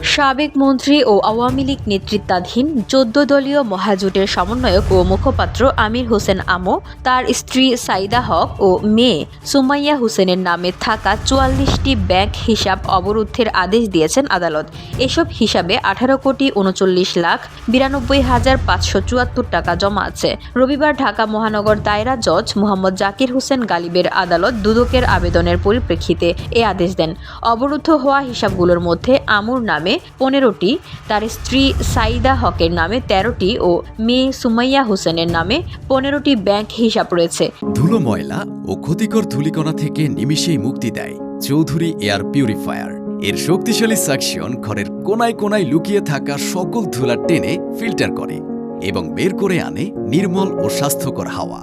সাবেক মন্ত্রী ও আওয়ামী লীগ নেতৃত্বাধীন ১৪ দলীয় মহাজোটের সমন্বয়ক ও মুখপাত্র আমির হোসেন আমো, তার স্ত্রী সাইদা হক ও মেয়ে সুমাইয়া হোসেনের নামে থাকা ৪৪টি ব্যাংক হিসাব অবরুদ্ধের আদেশ দিয়েছেন আদালত। এসব হিসাবে ১৮,৩৯,৯২,৫৭৪ টাকা জমা আছে। রবিবার ঢাকা মহানগর দায়রা জজ মোহাম্মদ জাকির হোসেন গালিবের আদালত দুদকের আবেদনের পরিপ্রেক্ষিতে এ আদেশ দেন। অবরুদ্ধ হওয়া হিসাবগুলোর মধ্যে আমুর নামে ১৫টি, তার স্ত্রী সাইদা হকের নামে ১৩টি ও মেয়ে সুমাইয়া হোসেনের নামে ১৫টি ব্যাংক হিসাব রয়েছে। ধুলো, ময়লা ও ক্ষতিকর ধূলিকণা থেকে নিমিষেই মুক্তি দেয় চৌধুরী এয়ার পিউরিফায়ার। এর শক্তিশালী সাকশন ঘরের কোনায় কোনায় লুকিয়ে থাকা সকল ধুলা টেনে ফিল্টার করে এবং বের করে আনে নির্মল ও স্বাস্থ্যকর হাওয়া।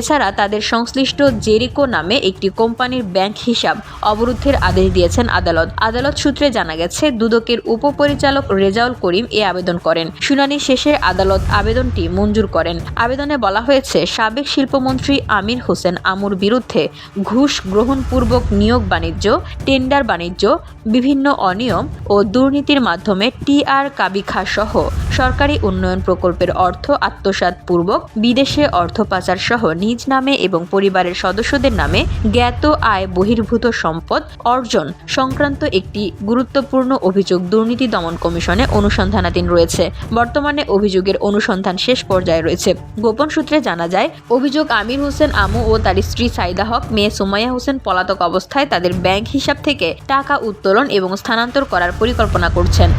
এছাড়া তাদের সংশ্লিষ্ট জেরিকো নামে একটি কোম্পানির ব্যাংক হিসাব অবরুদ্ধের আদেশ দিয়েছেন আদালত। আদালত সূত্রে জানা গেছে, দুদকের উপপরিচালক রেজাউল করিম এ আবেদন করেন। শুনানি শেষে আদালত আবেদনটি মঞ্জুর করেন। আবেদনে বলা হয়েছে, সাবেক শিল্পমন্ত্রী আমির হোসেন আমুর বিরুদ্ধে ঘুষ গ্রহণপূর্বক নিয়োগ বাণিজ্য, টেন্ডার বাণিজ্য, বিভিন্ন অনিয়ম ও দুর্নীতির মাধ্যমে টিআর কাবিখা সহ সরকারি উন্নয়ন প্রকল্পের অর্থ আত্মসাৎপূর্বক বিদেশে অর্থ পাচার সহ নিজ নামে এবং পরিবারের সদস্যদের নামে জ্ঞাত আয় বহির্ভূত সম্পদ অর্জন সংক্রান্ত একটি গুরুত্বপূর্ণ অভিযোগ দুর্নীতি দমন কমিশনে অনুসন্ধানাধীন রয়েছে। বর্তমানে অভিযোগের অনুসন্ধান শেষ পর্যায়ে রয়েছে। গোপন সূত্রে জানা যায়, অভিযোগ আমির হোসেন আমু ও তার স্ত্রী সাইদা হক, মেয়ে সুমাইয়া হোসেন পলাতক অবস্থায় তাদের ব্যাংক হিসাব থেকে টাকা উত্তোলন এবং স্থানান্তর করার পরিকল্পনা করছেন।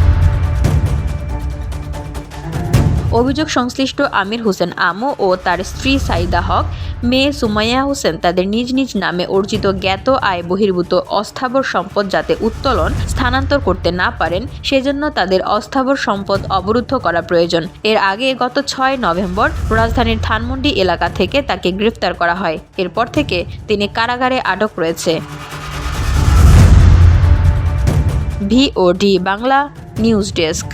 অভিযোগ সংশ্লিষ্ট আমির হোসেন আমু ও তার স্ত্রী সাইদা হক, মেয়ে সুমাইয়া হোসেন তাদের নিজ নিজ নামে অর্জিত জ্ঞাত আয় বহির্ভূত অস্থাবর সম্পদ যাতে উত্তোলন স্থানান্তর করতে না পারেন, সেজন্য তাদের অস্থাবর সম্পদ অবরুদ্ধ করা প্রয়োজন। এর আগে গত ৬ নভেম্বর রাজধানীর ধানমন্ডি এলাকা থেকে তাকে গ্রেফতার করা হয়। এরপর থেকে তিনি কারাগারে আটক রয়েছে। VOD Bangla news desk.